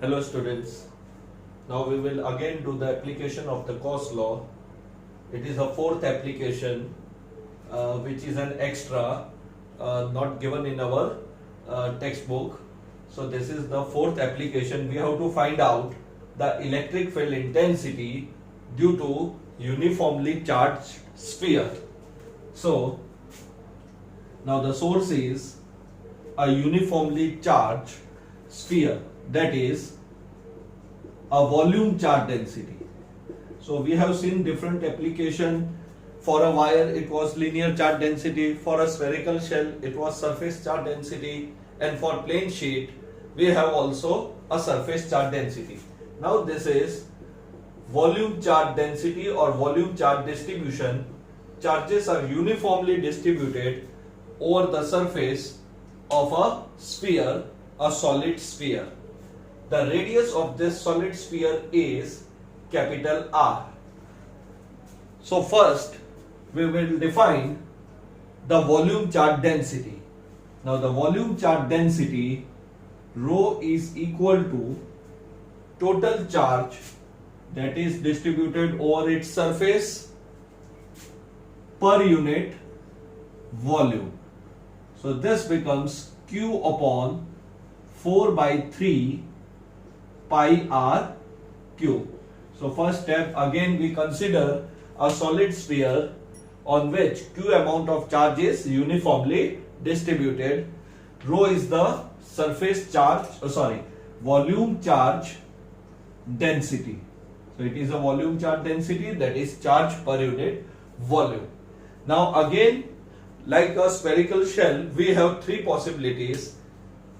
Hello students, now we will again do the application of the Gauss law. It is a fourth application which is an extra not given in our textbook. So this is the fourth application. We have to find out the electric field intensity due to uniformly charged sphere. So now the source is a uniformly charged sphere, that is a volume charge density. So we have seen different application. For a wire it was linear charge density, for a spherical shell it was surface charge density, and for plane sheet we have also a surface charge density. Now this is volume charge density or volume charge distribution. Charges are uniformly distributed over the surface of a sphere, a solid sphere. The radius of this solid sphere is capital R. So first we will define the volume charge density. Now the volume charge density, rho, is equal to total charge that is distributed over its surface per unit volume. So this becomes Q upon 4 by 3 pi r cube. So first step, again we consider a solid sphere on which Q amount of charge is uniformly distributed. Rho is the surface charge, volume charge density. So it is a volume charge density, that is charge per unit volume. Now again, like a spherical shell, we have three possibilities: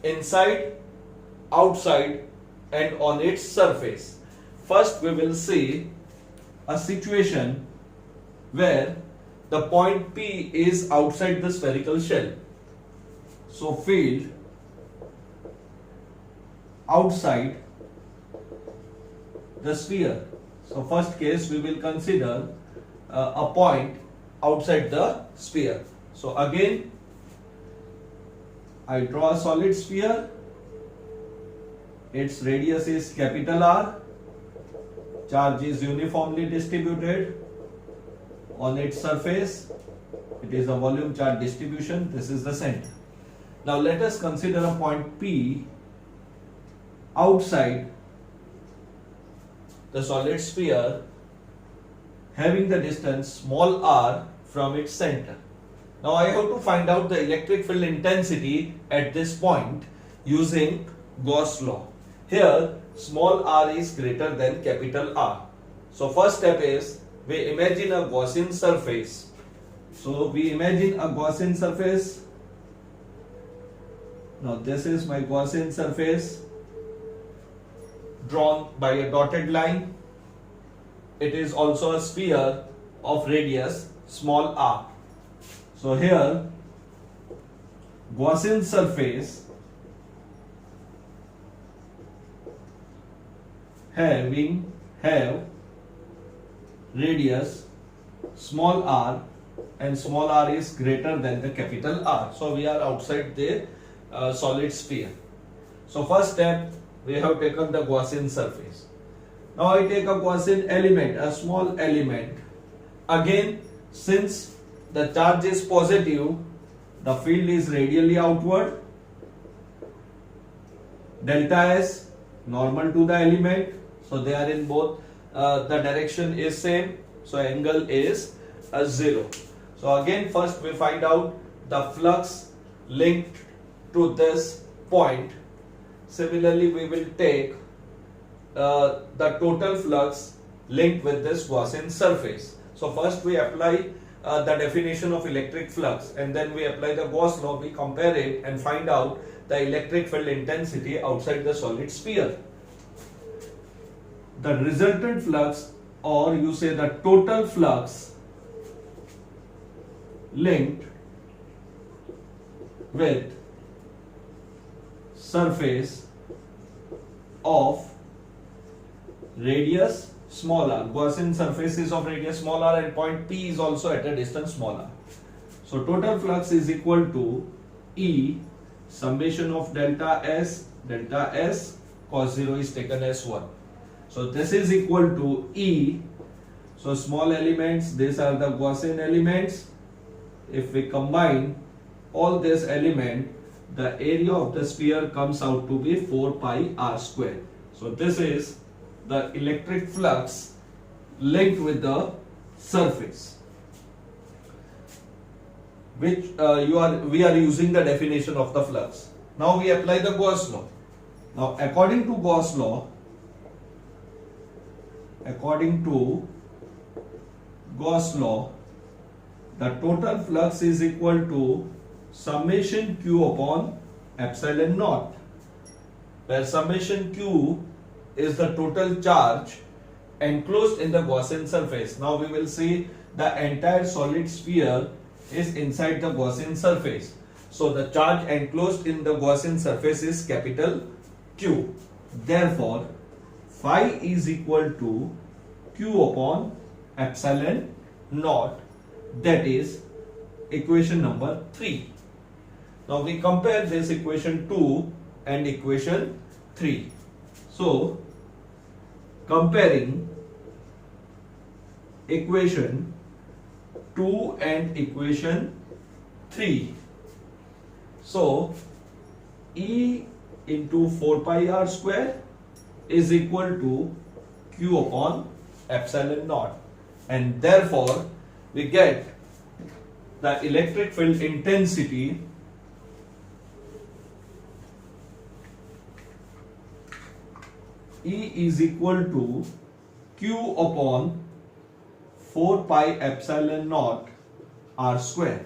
inside, outside, and on its surface. First we will see a situation where the point P is outside the spherical shell. So field outside the sphere. So first case we will consider a point outside the sphere. So again I draw a solid sphere. Its radius is capital R. Charge is uniformly distributed on its surface. It is a volume charge distribution. This is the center. Now let us consider a point P outside the solid sphere having the distance small r from its center. Now I have to find out the electric field intensity at this point using Gauss law. Here small r is greater than capital R. So first step is we imagine a Gaussian surface. So we imagine a Gaussian surface. Now this is my Gaussian surface drawn by a dotted line. It is also a sphere of radius small r. So here Gaussian surface have radius small r, and small r is greater than the capital R. So we are outside the solid sphere. So first step, we have taken the Gaussian surface. Now I take a Gaussian element, a small element. Again, since the charge is positive, the field is radially outward. Delta S normal to the element, so they are in both, the direction is same, so angle is 0. So again first we find out the flux linked to this point. Similarly we will take the total flux linked with this Gaussian surface. So first we apply the definition of electric flux, and then we apply the Gauss law. We compare it and find out the electric field intensity outside the solid sphere. The resultant flux, or you say the total flux linked with surface of radius small r. Gaussian surface is of radius small r, and point P is also at a distance small r. So total flux is equal to E summation of delta S cos 0 is taken as 1. So this is equal to E. So small elements, these are the Gaussian elements. If we combine all these elements, the area of the sphere comes out to be 4 pi r square. So this is the electric flux linked with the surface, which we are using the definition of the flux. Now we apply the Gauss law. Now according to Gauss law, the total flux is equal to summation q upon epsilon naught, where summation q is the total charge enclosed in the Gaussian surface. Now we will see the entire solid sphere is inside the Gaussian surface. So the charge enclosed in the Gaussian surface is capital Q. Therefore, phi is equal to Q upon epsilon naught. That is equation number 3. Now we compare this equation 2 and equation 3. So comparing equation 2 and equation 3. So E into 4 pi r square is equal to Q upon epsilon naught, and therefore we get the electric field intensity E is equal to Q upon 4 pi epsilon naught r square.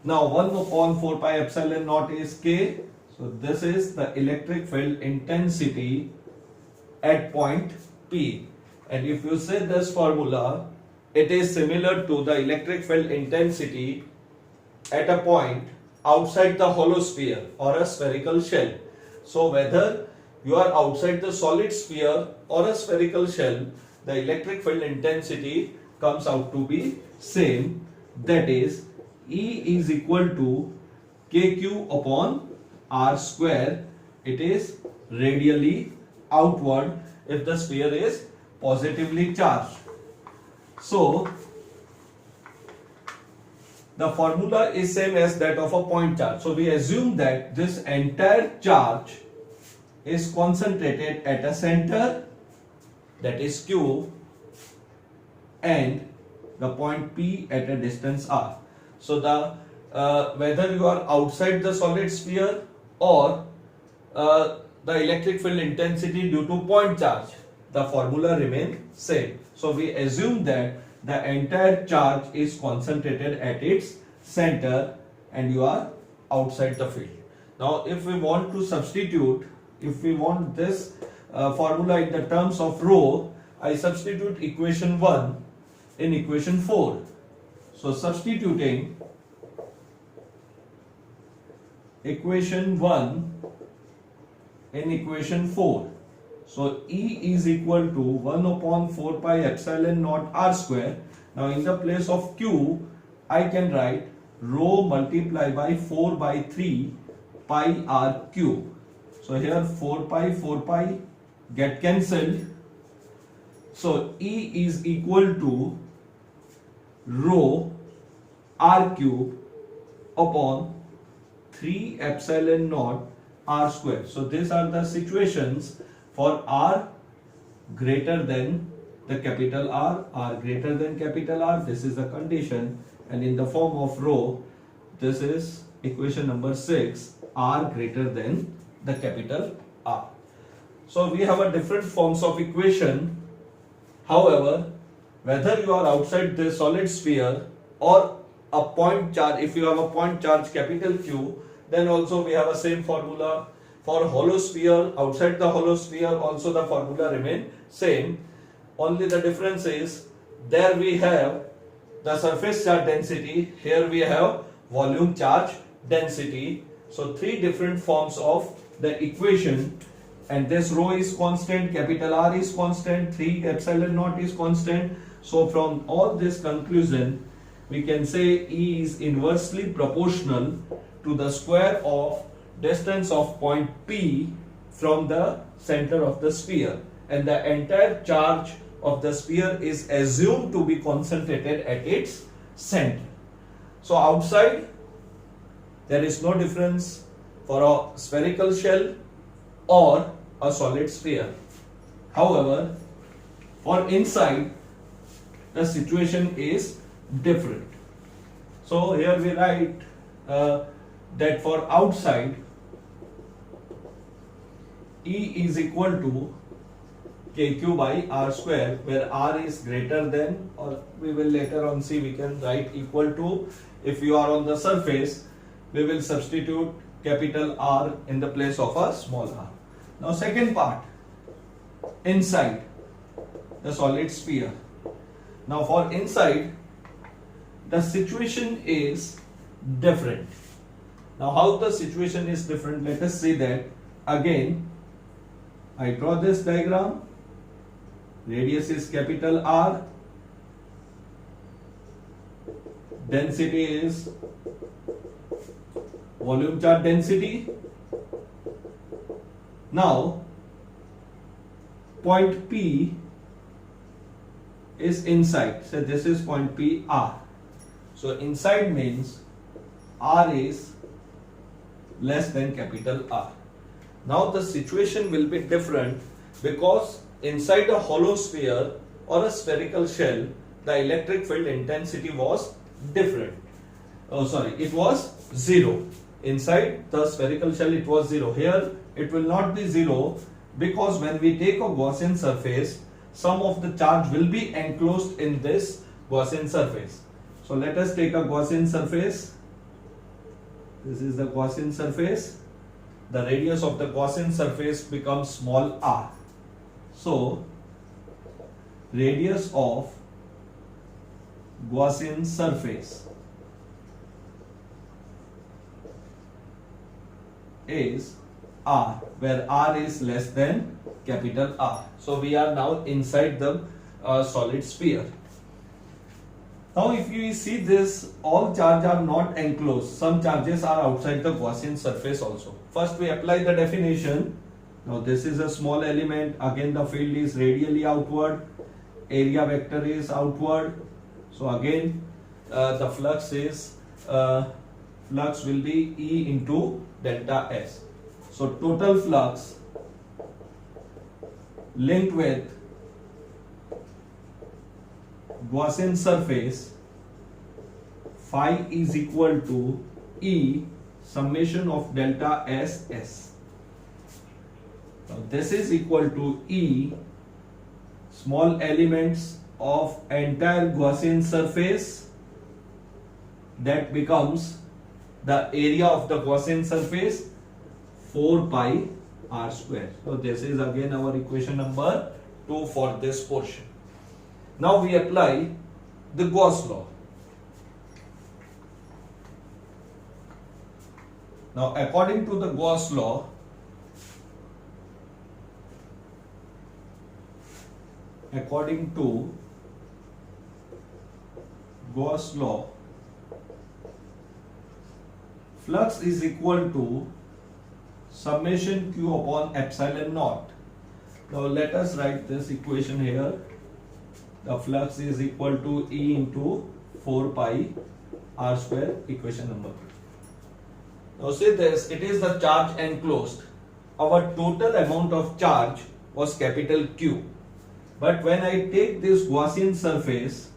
Now 1 upon 4 pi epsilon naught is K. So this is the electric field intensity at point P. And if you say this formula, it is similar to the electric field intensity at a point outside the hollow sphere or a spherical shell. So whether you are outside the solid sphere or a spherical shell, the electric field intensity comes out to be same. That is, E is equal to KQ upon R square. It is radially outward if the sphere is positively charged. So the formula is same as that of a point charge. So we assume that this entire charge is concentrated at a center, that is Q, and the point P at a distance R. So the whether you are outside the solid sphere or the electric field intensity due to point charge, the formula remains same. So we assume that the entire charge is concentrated at its center and you are outside the field. Now if we want to substitute, if we want this formula in the terms of rho, I substitute equation 1 in equation 4. So substituting equation 1 in equation 4. So E is equal to 1 upon 4 pi epsilon naught r square. Now in the place of Q, I can write rho multiplied by 4 by 3 pi r cube. So here 4 pi get cancelled. So E is equal to rho r cube upon 3 epsilon naught r square. So these are the situations for r greater than the capital R greater than capital R. This is the condition, and in the form of rho, this is equation number 6, R greater than the capital R. So we have a different forms of equation. However, whether you are outside the solid sphere or a point charge, if you have a point charge capital Q, then also we have a same formula. For hollow sphere, outside the hollow sphere also the formula remain same. Only the difference is there we have the surface charge density, here we have volume charge density. So three different forms of the equation, and this rho is constant, capital R is constant, 3 epsilon naught is constant. So from all this conclusion, we can say E is inversely proportional to the square of distance of point P from the center of the sphere, and the entire charge of the sphere is assumed to be concentrated at its center. So outside there is no difference for a spherical shell or a solid sphere. However, for inside the situation is different. So here we write that for outside E is equal to KQ by R square, where R is greater than, or we will later on see, we can write equal to. If you are on the surface, we will substitute capital R in the place of a small r. Now second part, inside the solid sphere. Now for inside, the situation is different. Now how the situation is different, let us see that. Again, I draw this diagram. Radius is capital R. Density is volume charge density. Now, point P is inside. So this is point P R. So inside means R is less than capital R. Now the situation will be different because inside a hollow sphere or a spherical shell, the electric field intensity was different. It was 0. Inside the spherical shell it was 0. Here it will not be 0 because when we take a Gaussian surface, some of the charge will be enclosed in this Gaussian surface. So let us take a Gaussian surface. This is the Gaussian surface. The radius of the Gaussian surface becomes small r. So, radius of Gaussian surface is r, where r is less than capital R. So, we are now inside the solid sphere. Now if you see this, all charges are not enclosed. Some charges are outside the Gaussian surface also. First we apply the definition. Now this is a small element. Again the field is radially outward. Area vector is outward. So again the flux will be E into delta S. So total flux linked with Gaussian surface phi is equal to E summation of delta S. Now this is equal to E small elements of entire Gaussian surface, that becomes the area of the Gaussian surface 4 pi r square. So this is again our equation number 2 for this portion. Now we apply the Gauss law. Now according to the Gauss law, flux is equal to summation q upon epsilon naught. Now let us write this equation here. The flux is equal to E into 4 pi r square, equation number 2. Now see this, it is the charge enclosed. Our total amount of charge was capital Q. But when I take this Gaussian surface,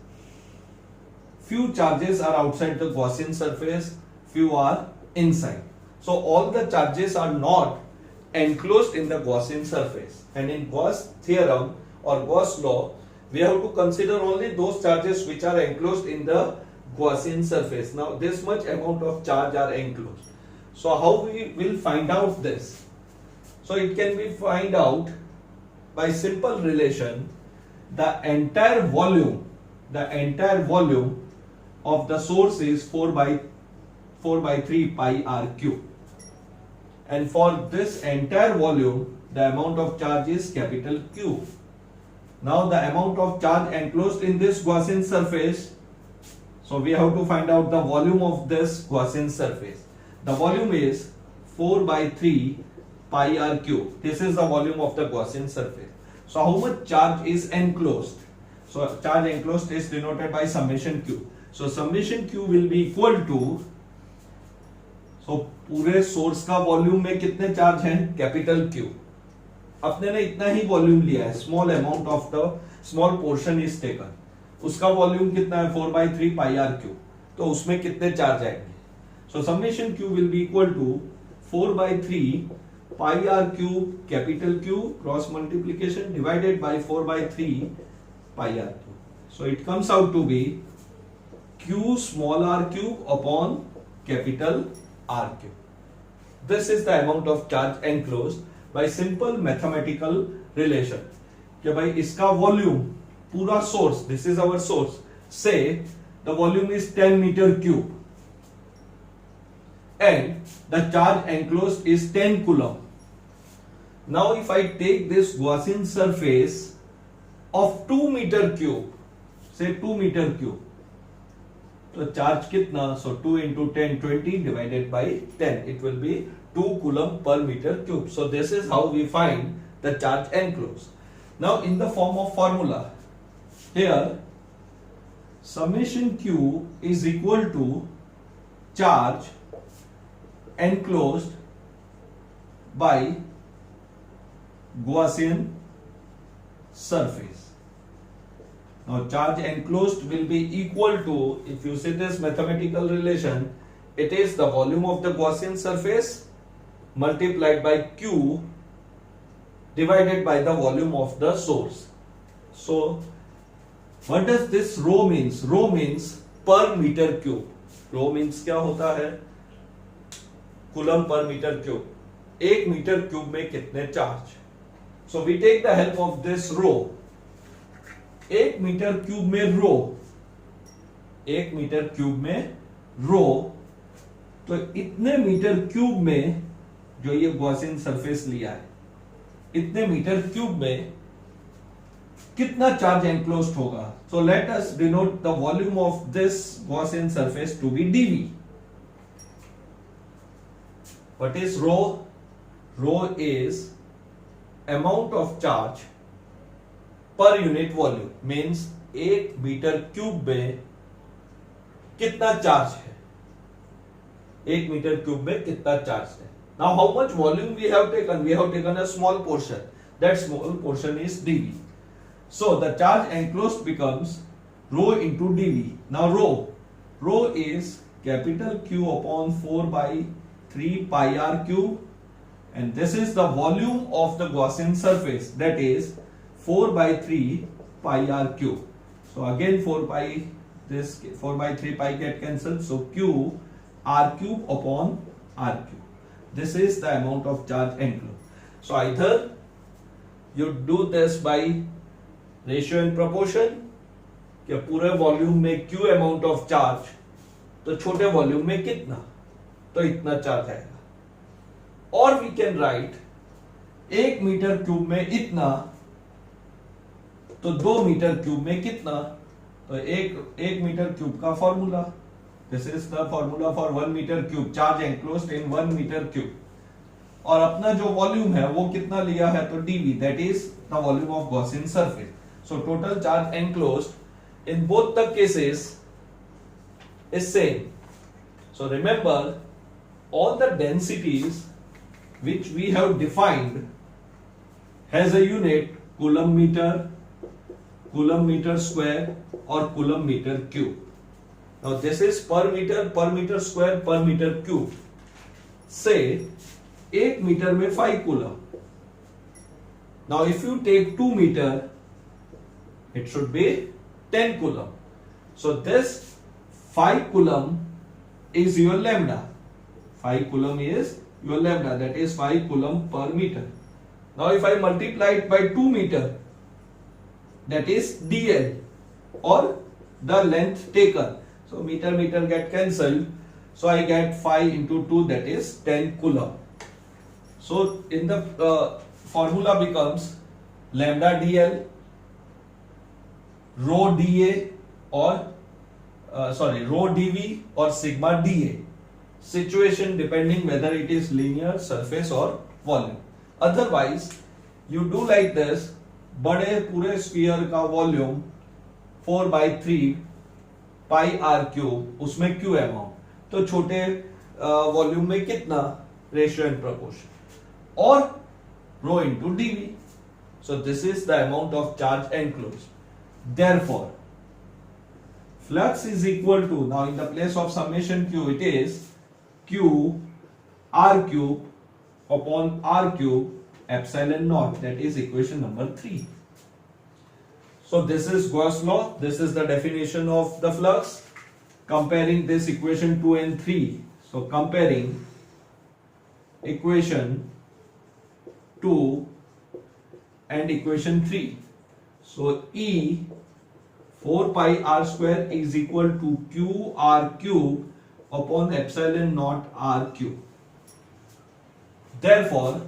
few charges are outside the Gaussian surface, few are inside. So all the charges are not enclosed in the Gaussian surface. And in Gauss theorem or Gauss law, we have to consider only those charges which are enclosed in the Gaussian surface. Now this much amount of charge are enclosed. So how we will find out this? So it can be find out by simple relation. The entire volume of the source is 4 by 3 pi r cube. And for this entire volume, the amount of charge is capital Q. Now the amount of charge enclosed in this Gaussian surface, so we have to find out the volume of this Gaussian surface. The volume is 4 by 3 pi r cube. This is the volume of the Gaussian surface. So how much charge is enclosed? So charge enclosed is denoted by summation q. So summation q will be equal to, so पूरे source का volume में कितने charge हैं? Capital Q. अपने ने इतना ही volume लिया है, small amount of the small portion is taken. उसका वॉल्यूम कितना है? 4/3 पाई आर क्यू. तो उसमें कितने चार्ज आएंगे? So summation Q will be equal to 4/3 pi r cube capital Q cross multiplication divided by 4/3 pi r cube. So it comes out to be Q small r cube upon capital R cube. This is the amount of charge enclosed by simple mathematical relation. कि भाई इसका volume पूरा source, this is our source, say the volume is 10 meter cube and the charge enclosed is 10 coulomb. Now if I take this Gaussian surface of 2 meter cube, say 2 meter cube, तो charge कितना? So 2 into 10, 20 divided by 10, it will be 2 coulomb per meter cube. So this is how we find the charge enclosed. Now in the form of formula, here summation q is equal to charge enclosed by Gaussian surface. Now charge enclosed will be equal to, if you see this mathematical relation, it is the volume of the Gaussian surface multiplied by Q divided by the volume of the source. So what does this rho means? Rho means per meter cube. Rho means क्या होता है? Coulomb per metre cube. 1 metre cube में कितने charge? So we take the help of this rho. 1 metre cube में rho, 1 metre cube में रो, तो इतने metre cube में जो ये गॉसियन सरफेस लिया है, इतने मीटर क्यूब में कितना चार्ज एनक्लोज्ड होगा? So let us denote the volume of this Gaussian surface to be dV. What is rho? Rho is amount of charge per unit volume. Means 1 metre cube में कितना charge है? 1 metre cube में कितना charge है? Now how much volume we have taken? We have taken a small portion. That small portion is dV. So the charge enclosed becomes rho into dV. Now rho is capital Q upon 4/3 pi r cube, and this is the volume of the Gaussian surface, that is 4/3 pi r cube. So again 4/3 pi get cancelled, so Q r cube upon r cube. This is the amount of charge enclosed. So either you do this by ratio and proportion, कि पूरे volume में Q amount of charge, तो छोटे volume में कितना, तो इतना charge आएगा. और we can write 1 metre cube में इतना, तो 2 मीटर क्यूब में कितना, तो एक मीटर क्यूब का formula. This is the formula for 1 metre cube, charge enclosed in 1 metre cube. और अपना जो वॉल्यूम है वो कितना लिया है? तो dV, that is the volume of Gaussian surface. So total charge enclosed in both the cases is same. So remember, all the densities which we have defined has a unit coulomb meter square or coulomb meter cube. Now this is per meter square per meter cube. Say 1 meter में 5 coulomb. Now if you take 2 meter, it should be 10 coulomb. So this 5 coulomb is your lambda. 5 coulomb is your lambda, that is 5 coulomb per meter. Now if I multiply it by 2 meter, that is dl, or the length taken. So meter get cancelled, so I get 5 into 2, that is 10 coulomb. So in the formula becomes lambda dl rho dA or rho dV or sigma dA. Situation depending whether it is linear, surface or volume. Otherwise you do like this, बड़े पूरे sphere का volume 4/3 pi r cube, उसमें Q amount, तो छोटे volume में कितना, ratio and proportion, और rho into dV. So this is the amount of charge enclosed. Therefore, flux is equal to, now in the place of summation Q, it is Q R cube upon R cube epsilon naught. That is equation number 3. So this is Gauss law. This is the definition of the flux. Comparing this equation 2 and 3. So comparing equation 2 and equation 3. So E 4 pi r square is equal to Q R cube upon epsilon naught R cube. Therefore,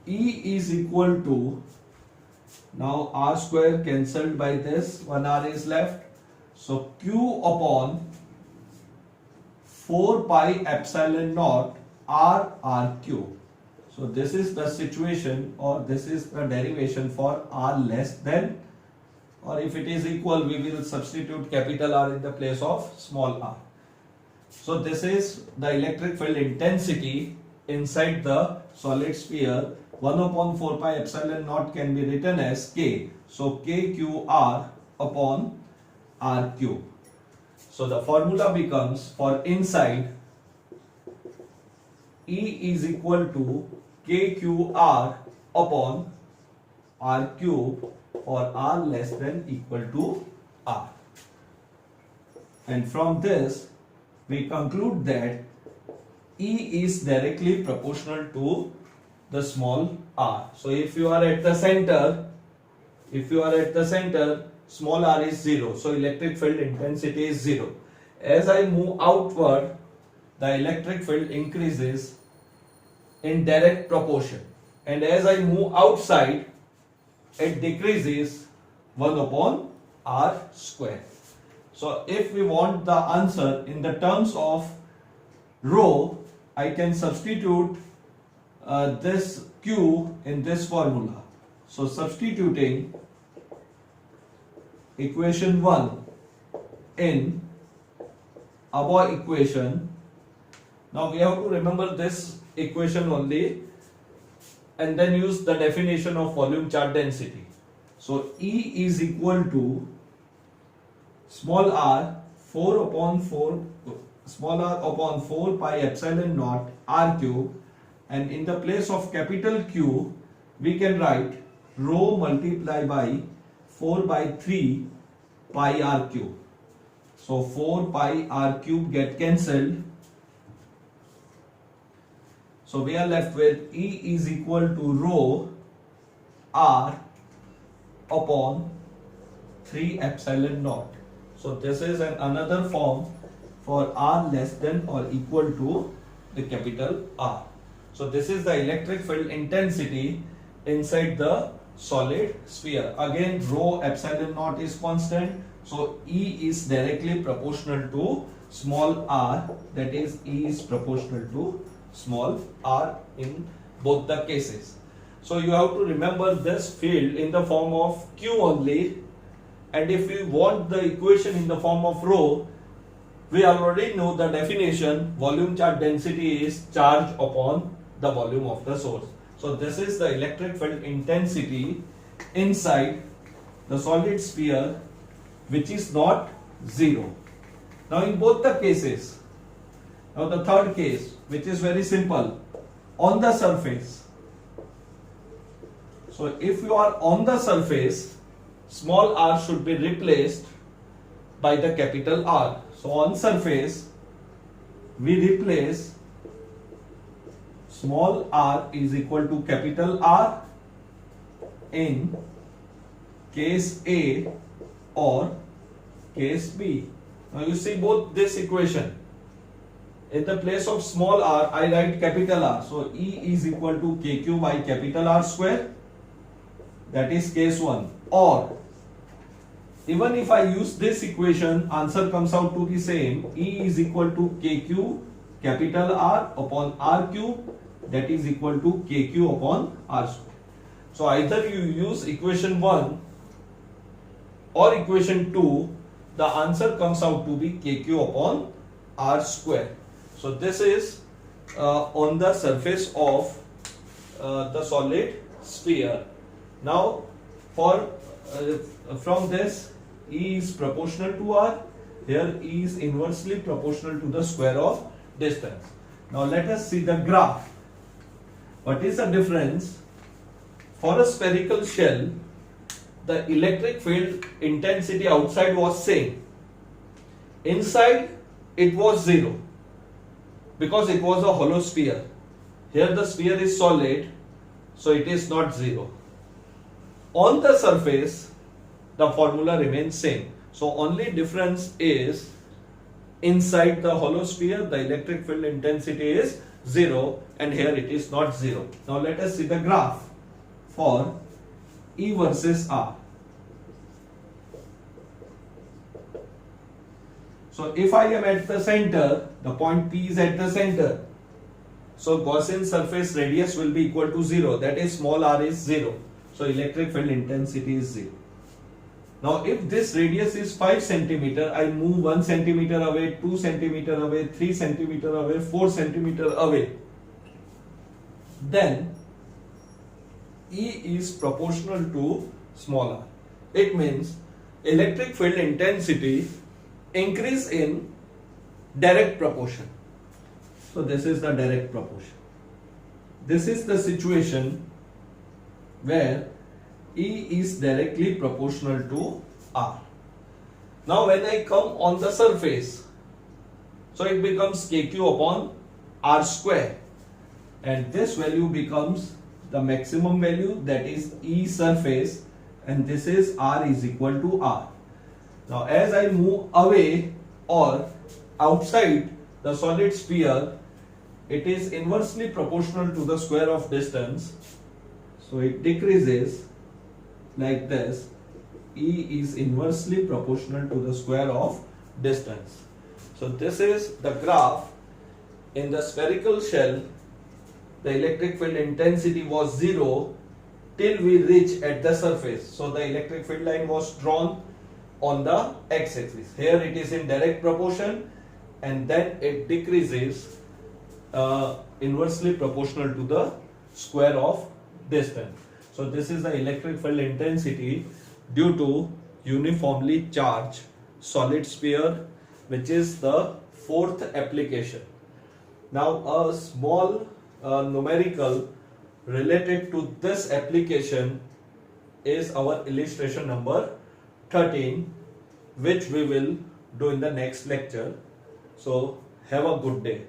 E is equal to, now r square cancelled by this, 1 r is left. So Q upon 4 pi epsilon naught R cube. So this is the situation, or this is the derivation for r less than, or if it is equal, we will substitute capital R in the place of small r. So this is the electric field intensity inside the solid sphere. 1 upon 4 pi epsilon naught can be written as K. So KQR upon R cube. So the formula becomes, for inside, E is equal to KQR upon R cube, or R less than equal to R. And from this we conclude that E is directly proportional to the small r. So if you are at the center, small r is 0. So electric field intensity is 0. As I move outward, the electric field increases in direct proportion, and as I move outside, it decreases 1 upon r square. So if we want the answer in the terms of rho, I can substitute this Q in this formula. So substituting equation 1 in above equation, now we have to remember this equation only and then use the definition of volume charge density. So E is equal to small r 4 upon 4 pi epsilon naught r cube, and in the place of capital Q we can write rho multiply by 4/3 pi r cube. So 4 pi r cube get cancelled. So we are left with E is equal to rho r upon 3 epsilon naught. So this is another form for r less than or equal to the capital R. So this is the electric field intensity inside the solid sphere. Again, rho epsilon naught is constant. So E is directly proportional to small r, that is E is proportional to small r in both the cases. So you have to remember this field in the form of Q only, and if we want the equation in the form of rho, we already know the definition. Volume charge density is charge upon the volume of the source. So this is the electric field intensity inside the solid sphere, which is not 0. Now in both the cases, now the third case, which is very simple, on the surface. So if you are on the surface, small r should be replaced by the capital R. So on surface, we replace small r is equal to capital R in case A or case B. Now you see both this equation. In the place of small r, I write capital R. So E is equal to KQ by capital R square. That is case 1. Or even if I use this equation, answer comes out to be same. E is equal to KQ capital R upon R cube, that is equal to KQ upon R square. So either you use equation 1 or equation 2, the answer comes out to be KQ upon R square. So this is on the surface of the solid sphere. Now for from this, E is proportional to R. Here E is inversely proportional to the square of distance. Now let us see the graph. What is the difference? For a spherical shell, the electric field intensity outside was same. Inside it was 0 because it was a hollow sphere. Here the sphere is solid, so it is not 0. On the surface, the formula remains same. So only difference is inside the hollow sphere the electric field intensity is 0 and here it is not 0. Now let us see the graph for E versus R. So if I am at the center, the point P is at the center. So Gaussian surface radius will be equal to 0. That is small r is 0. So electric field intensity is 0. Now if this radius is 5 centimeter, I move 1 centimeter away, 2 centimeter away, 3 centimeter away, 4 centimeter away. Then E is proportional to small r. It means electric field intensity increase in direct proportion. So this is the direct proportion. This is the situation where E is directly proportional to R. Now when I come on the surface, so it becomes KQ upon R square, and this value becomes the maximum value, that is E surface, and this is R is equal to R. Now as I move away or outside the solid sphere, it is inversely proportional to the square of distance, so it decreases like this. E is inversely proportional to the square of distance. So this is the graph. In the spherical shell, the electric field intensity was 0 till we reach at the surface. So the electric field line was drawn on the x-axis. Here it is in direct proportion and then it decreases inversely proportional to the square of distance. So this is the electric field intensity due to uniformly charged solid sphere, which is the fourth application. Now a small numerical related to this application is our illustration number 13, which we will do in the next lecture. So have a good day.